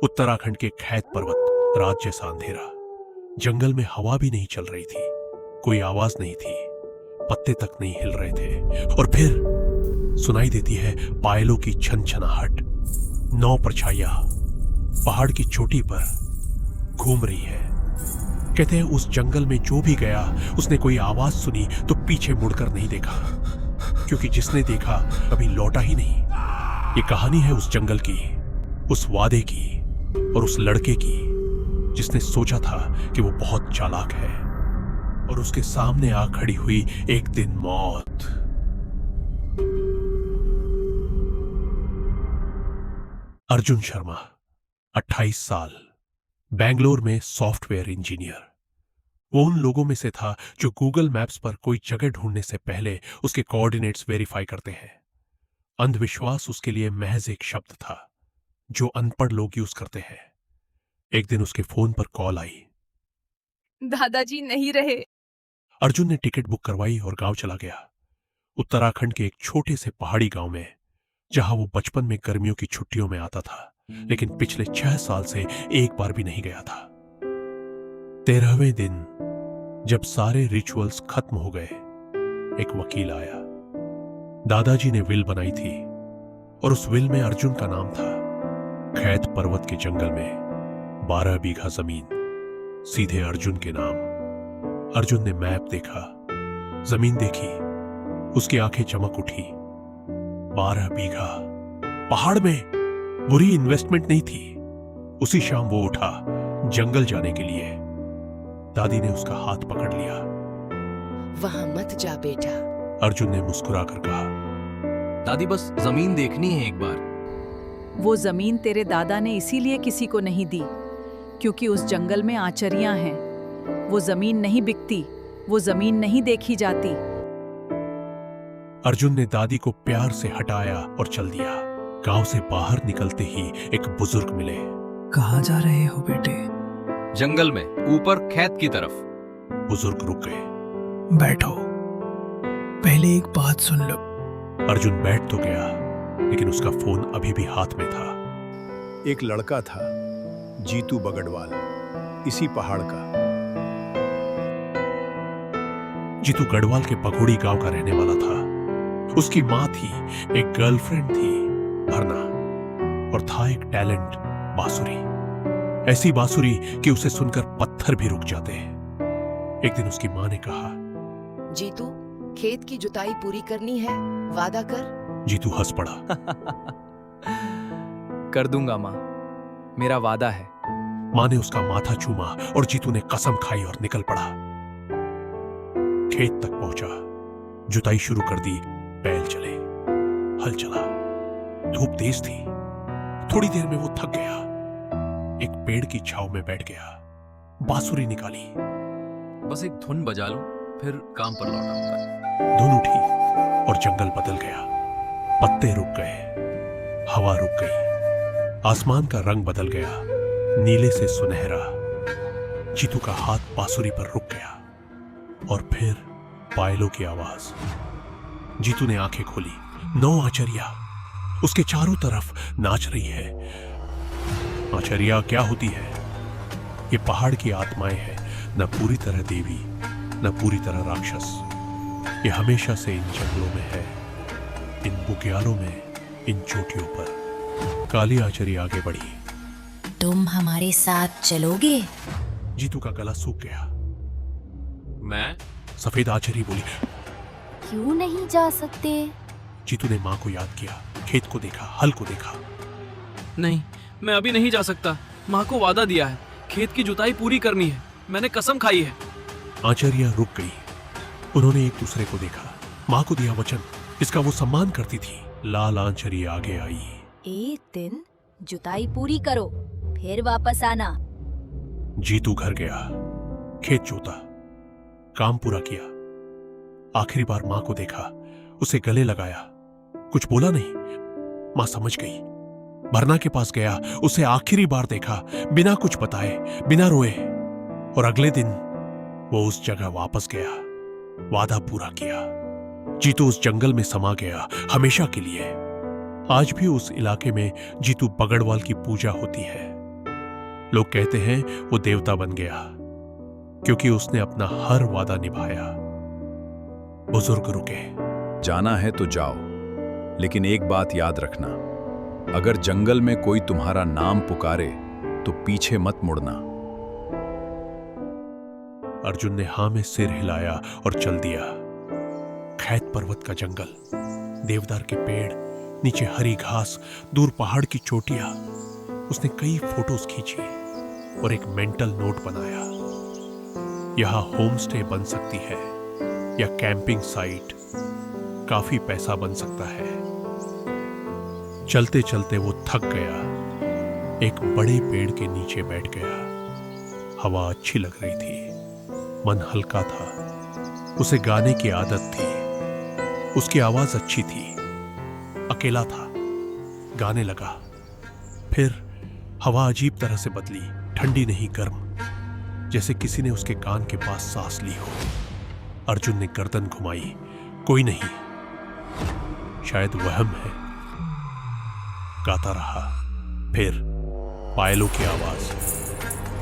उत्तराखंड के खैत पर्वत, रात जैसा अंधेरा। जंगल में हवा भी नहीं चल रही थी, कोई आवाज नहीं थी, पत्ते तक नहीं हिल रहे थे। और फिर सुनाई देती है पायलों की छनछनाहट। 9 परछाइयां पहाड़ की चोटी पर घूम रही है। कहते हैं उस जंगल में जो भी गया उसने कोई आवाज सुनी तो पीछे मुड़कर नहीं देखा, क्योंकि जिसने देखा कभी लौटा ही नहीं। ये कहानी है उस जंगल की, उस वादे की और उस लड़के की जिसने सोचा था कि वो बहुत चालाक है, और उसके सामने आ खड़ी हुई एक दिन मौत। अर्जुन शर्मा, 28 साल, बेंगलोर में सॉफ्टवेयर इंजीनियर। वो उन लोगों में से था जो गूगल मैप्स पर कोई जगह ढूंढने से पहले उसके कोऑर्डिनेट्स वेरीफाई करते हैं। अंधविश्वास उसके लिए महज एक शब्द था जो अनपढ़ लोग यूज करते हैं। एक दिन उसके फोन पर कॉल आई। दादाजी नहीं रहे। अर्जुन ने टिकट बुक करवाई और गांव चला गया। उत्तराखंड के एक छोटे से पहाड़ी गांव में, जहां वो बचपन में गर्मियों की छुट्टियों में आता था, लेकिन पिछले 6 साल से एक बार भी नहीं गया था। 13वें दिन जब सारे रिचुअल्स खत्म हो गए, एक वकील आया। दादाजी ने विल बनाई थी और उस विल में अर्जुन का नाम था। खैत पर्वत के जंगल में 12 बीघा जमीन, सीधे अर्जुन के नाम। अर्जुन ने मैप देखा, जमीन देखी, उसकी आंखें चमक उठी। 12 बीघा पहाड़ में, बुरी इन्वेस्टमेंट नहीं थी। उसी शाम वो उठा जंगल जाने के लिए। दादी ने उसका हाथ पकड़ लिया। वहां मत जा बेटा। अर्जुन ने मुस्कुराकर कहा, दादी बस जमीन देखनी है एक बार। वो जमीन तेरे दादा ने इसीलिए किसी को नहीं दी, क्योंकि उस जंगल में आचरियां हैं। वो जमीन नहीं बिकती, वो जमीन नहीं देखी जाती। अर्जुन ने दादी को प्यार से हटाया और चल दिया। गांव से बाहर निकलते ही एक बुजुर्ग मिले। कहाँ जा रहे हो बेटे? जंगल में, ऊपर खेत की तरफ। बुजुर्ग रुक गए। बैठो, पहले एक बात सुन लो। अर्जुन बैठ तो गया, लेकिन उसका फोन अभी भी हाथ में था। एक लड़का था, जीतू बगड़वाल, इसी पहाड़ का। जीतू गढ़वाल के पघोड़ी गांव का रहने वाला था। उसकी मां थी, एक गर्लफ्रेंड थी, भरना, और था एक टैलेंट, बांसुरी। ऐसी बांसुरी कि उसे सुनकर पत्थर भी रुक जाते हैं। एक दिन उसकी मां ने कहा, जीतू, खेत की जुताई पूरी करनी है, वादा कर। जीतू हंस पड़ा। कर दूंगा माँ, मेरा वादा है। मां ने उसका माथा चूमा और जीतू ने कसम खाई और निकल पड़ा। खेत तक पहुंचा, जुताई शुरू कर दी, बैल चले, हल चला। धूप तेज थी। थोड़ी देर में वो थक गया। एक पेड़ की छांव में बैठ गया, बांसुरी निकाली। बस एक धुन बजा लूं, फिर काम पर लौट आऊंगा। धुन उठी और जंगल बदल गया। पत्ते रुक गए, हवा रुक गई, आसमान का रंग बदल गया, नीले से सुनहरा। जीतू का हाथ बांसुरी पर रुक गया, और फिर पायलों की आवाज। जीतू ने आंखें खोली। 9 आचरिया उसके चारों तरफ नाच रही है। आचरिया क्या होती है? ये पहाड़ की आत्माएं हैं, न पूरी तरह देवी, न पूरी तरह राक्षस। ये हमेशा से इन जंगलों में है, इन बुग्यालों में, इन चोटियों पर। काली आचरी आगे बढ़ी। तुम हमारे साथ चलोगे? जीतू का गला सूख गया। मैं? सफेद आचरी बोली। क्यों नहीं जा सकते? जीतू ने मां को याद किया, खेत को देखा, हल को देखा। नहीं, मैं अभी नहीं जा सकता। माँ को वादा दिया है, खेत की जुताई पूरी करनी है, मैंने कसम खाई है। आचरिया रुक गई। उन्होंने एक दूसरे को देखा। मां को दिया वचन, इसका वो सम्मान करती थी। लाल आंचरी आगे आई। एक दिन जुताई पूरी करो, फिर वापस आना। जीतू घर गया, खेत जोता, काम पूरा किया। आखिरी बार मां को देखा, उसे गले लगाया। कुछ बोला नहीं। मां समझ गई। भरना के पास गया, उसे आखिरी बार देखा, बिना कुछ बताए, बिना रोए। और अगले दिन वो उस जगह वापस गया, वादा पूरा किया। जीतू उस जंगल में समा गया, हमेशा के लिए। आज भी उस इलाके में जीतू बगड़वाल की पूजा होती है। लोग कहते हैं वो देवता बन गया क्योंकि उसने अपना हर वादा निभाया। बुजुर्ग रुके। जाना है तो जाओ, लेकिन एक बात याद रखना, अगर जंगल में कोई तुम्हारा नाम पुकारे तो पीछे मत मुड़ना। अर्जुन ने हाँ में सिर हिलाया और चल दिया। खैत पर्वत का जंगल, देवदार के पेड़, नीचे हरी घास, दूर पहाड़ की चोटियां। उसने कई फोटोज खींची और एक मेंटल नोट बनाया। यहां होम स्टे बन सकती है या कैंपिंग साइट, काफी पैसा बन सकता है। चलते चलते वो थक गया, एक बड़े पेड़ के नीचे बैठ गया। हवा अच्छी लग रही थी, मन हल्का था। उसे गाने की आदत थी, उसकी आवाज अच्छी थी। अकेला था, गाने लगा। फिर हवा अजीब तरह से बदली, ठंडी नहीं गर्म, जैसे किसी ने उसके कान के पास सांस ली हो। अर्जुन ने गर्दन घुमाई, कोई नहीं, शायद वहम है। गाता रहा। फिर पायलों की आवाज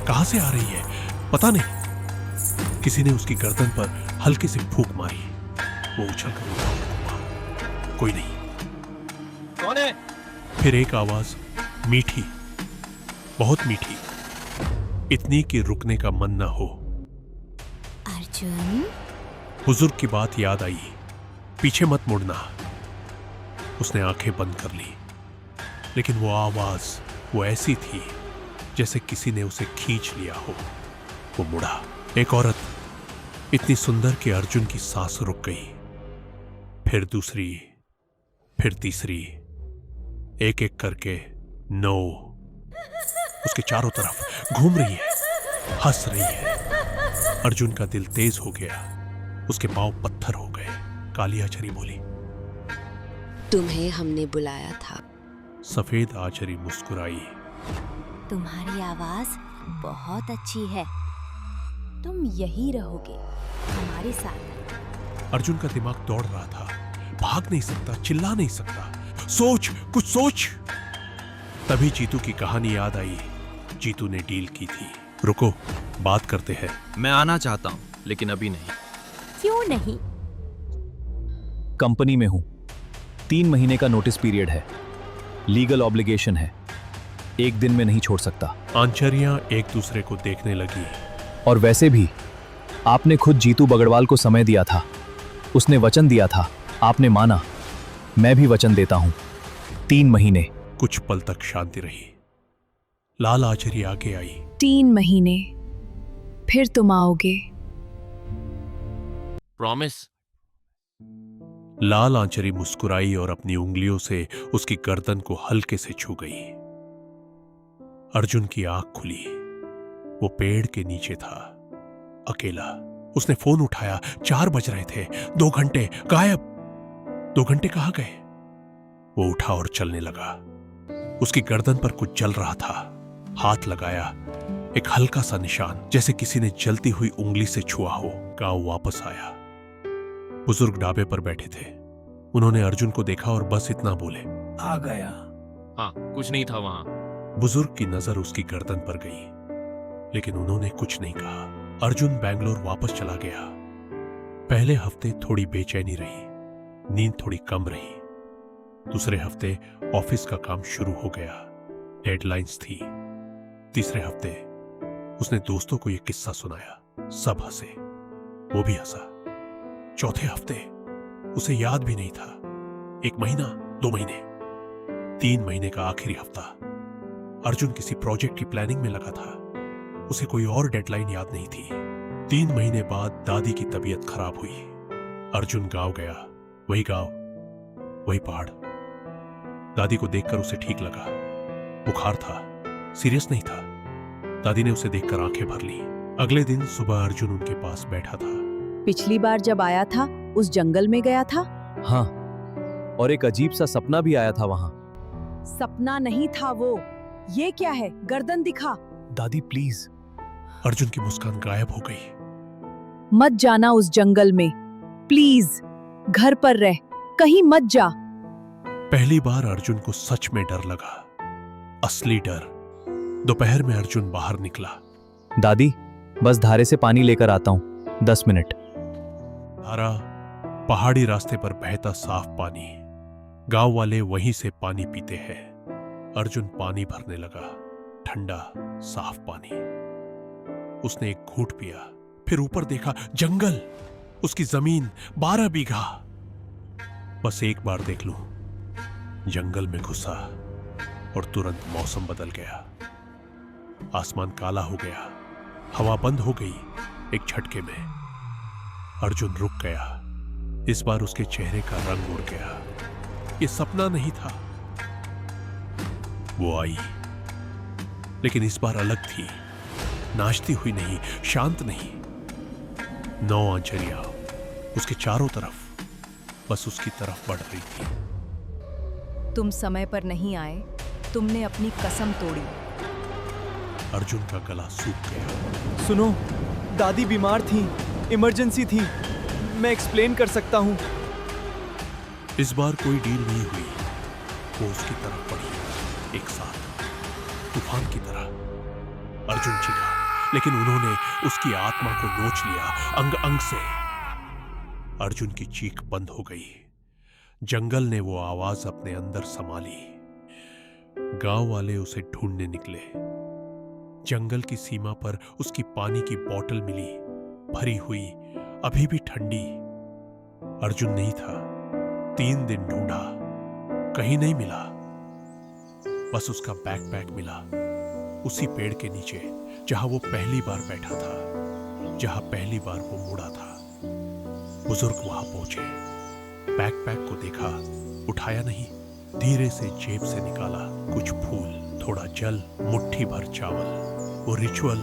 कहां से आ रही है पता नहीं। किसी ने उसकी गर्दन पर हल्के से फूंक मारी। वो उछल कर उठा, कोई नहीं। कौन है? फिर एक आवाज, मीठी, बहुत मीठी, इतनी कि रुकने का मन न हो। अर्जुन, बुजुर्ग की बात याद आई, पीछे मत मुड़ना। उसने आंखें बंद कर ली, लेकिन वो आवाज वो ऐसी थी जैसे किसी ने उसे खींच लिया हो। वो मुड़ा। एक औरत, इतनी सुंदर कि अर्जुन की सांस रुक गई। फिर दूसरी, फिर तीसरी, एक एक करके 9। उसके चारों तरफ घूम रही है, हंस रही है। अर्जुन का दिल तेज हो गया, उसके पांव पत्थर हो गए। काली आचरी बोली, तुम्हें हमने बुलाया था। सफेद आचरी मुस्कुराई। तुम्हारी आवाज बहुत अच्छी है। तुम यही रहोगे हमारे साथ। अर्जुन का दिमाग दौड़ रहा था, भाग नहीं सकता, चिल्ला नहीं सकता। सोच, कुछ सोच। तभी जीतू की कहानी याद आई। जीतू ने डील की थी। रुको, बात करते हैं। मैं आना चाहता हूँ, लेकिन अभी नहीं। क्यों नहीं? कंपनी में हूं, 3 महीने का नोटिस पीरियड है, लीगल ऑब्लिगेशन है, एक दिन में नहीं छोड़ सकता। आंचरियां एक दूसरे को देखने लगी। और वैसे भी आपने खुद जीतू बगड़वाल को समय दिया था, उसने वचन दिया था, आपने माना। मैं भी वचन देता हूं, 3 महीने। कुछ पल तक शांति रही। लाल आचरी आगे आई। 3 महीने, फिर तुम आओगे। प्रॉमिस। लाल आंचरी मुस्कुराई और अपनी उंगलियों से उसकी गर्दन को हल्के से छू गई। अर्जुन की आंख खुली। वो पेड़ के नीचे था, अकेला। उसने फोन उठाया। 4 बज रहे थे। 2 घंटे गायब। 2 घंटे कहां गए? वो उठा और चलने लगा। उसकी गर्दन पर कुछ जल रहा था। हाथ लगाया, एक हल्का सा निशान, जैसे किसी ने जलती हुई उंगली से छुआ हो। गांव वापस आया। बुजुर्ग ढाबे पर बैठे थे। उन्होंने अर्जुन को देखा और बस इतना बोले, आ गया। हाँ, कुछ नहीं था वहां। बुजुर्ग की नजर उसकी गर्दन पर गई, लेकिन उन्होंने कुछ नहीं कहा। अर्जुन बैंगलोर वापस चला गया। पहले हफ्ते थोड़ी बेचैनी रही, नींद थोड़ी कम रही। दूसरे हफ्ते ऑफिस का काम शुरू हो गया, डेडलाइंस थी। तीसरे हफ्ते उसने दोस्तों को यह किस्सा सुनाया। सब हंसे, वो भी हंसा। चौथे हफ्ते उसे याद भी नहीं था। 1 महीना, 2 महीने, 3 महीने का आखिरी हफ्ता। अर्जुन किसी प्रोजेक्ट की प्लानिंग में लगा था। उसे कोई और डेडलाइन याद नहीं थी। 3 महीने बाद दादी की तबीयत खराब हुई। अर्जुन गांव गया। वही गांव, वही पहाड़। दादी को देखकर उसे ठीक लगा। बुखार था, सीरियस नहीं था। दादी ने उसे देखकर आंखें भर ली। अगले दिन सुबह अर्जुन उनके पास बैठा था। पिछली बार जब आया था उस जंगल में गया था। हाँ, और एक अजीब सा सपना भी आया था वहां। सपना नहीं था वो। ये क्या है? गर्दन दिखा। दादी प्लीज। अर्जुन की मुस्कान गायब हो गई। मत जाना उस जंगल में, प्लीज। घर पर रह, कहीं मत जा। पहली बार अर्जुन को सच में डर लगा, असली डर। दोपहर में अर्जुन बाहर निकला। दादी, बस धारे से पानी लेकर आता हूँ, 10 मिनट। धारा, पहाड़ी रास्ते पर बहता साफ पानी। गांव वाले वहीं से पानी पीते हैं। अर्जुन पानी भरने लगा, ठंडा साफ पानी। उसने एक घूंट पिया, फिर ऊपर देखा, जंगल, उसकी जमीन 12 बीघा। बस एक बार देख लूं। जंगल में घुसा और तुरंत मौसम बदल गया। आसमान काला हो गया, हवा बंद हो गई एक झटके में। अर्जुन रुक गया। इस बार उसके चेहरे का रंग उड़ गया। ये सपना नहीं था। वो आई, लेकिन इस बार अलग थी। नाचती हुई नहीं, शांत नहीं। 9 आंचरियां उसके चारों तरफ बस उसकी तरफ बढ़ रही थी। तुम समय पर नहीं आए, तुमने अपनी कसम तोड़ी। अर्जुन का गला सूख गया। सुनो, दादी बीमार थी, इमरजेंसी थी, मैं एक्सप्लेन कर सकता हूँ। इस बार कोई डील नहीं हुई। वो उसकी तरफ बढ़ी, एक साथ, तूफान की तरह। अर्जुन चीखा, लेकिन उन्होंने उसकी आत्मा को नोच लिया अंग अंग से। अर्जुन की चीख बंद हो गई। जंगल ने वो आवाज अपने अंदर समा ली। गांव वाले उसे ढूंढने निकले। जंगल की सीमा पर उसकी पानी की बोतल मिली, भरी हुई, अभी भी ठंडी। अर्जुन नहीं था। 3 दिन ढूंढा, कहीं नहीं मिला। बस उसका बैकपैक मिला, उसी पेड़ के नीचे जहां वो पहली बार बैठा था, जहां पहली बार वो मुड़ा था। बुजुर्ग वहां पहुंचे, बैकपैक को देखा, उठाया नहीं, धीरे से जेब से निकाला कुछ फूल, थोड़ा जल, मुट्ठी भर चावल। वो रिचुअल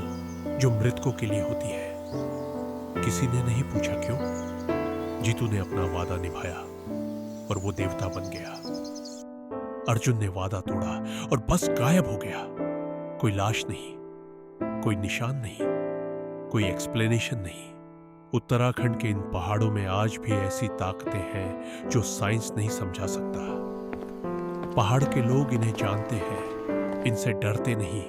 जो मृतकों के लिए होती है। किसी ने नहीं पूछा क्यों। जीतू ने अपना वादा निभाया और वो देवता बन गया। अर्जुन ने वादा तोड़ा और बस गायब हो गया। कोई लाश नहीं, कोई निशान नहीं, कोई एक्सप्लेनेशन नहीं। उत्तराखंड के इन पहाड़ों में आज भी ऐसी ताकतें हैं जो साइंस नहीं समझा सकता। पहाड़ के लोग इन्हें जानते हैं, इनसे डरते नहीं,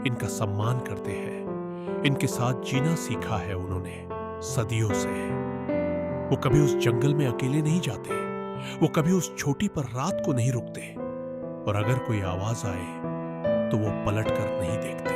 इनका सम्मान करते हैं। इनके साथ जीना सीखा है उन्होंने सदियों से। वो कभी उस जंगल में अकेले नहीं जाते, वो कभी उस चोटी पर रात को नहीं रुकते, और अगर कोई आवाज आए तो वो पलट कर नहीं देखते।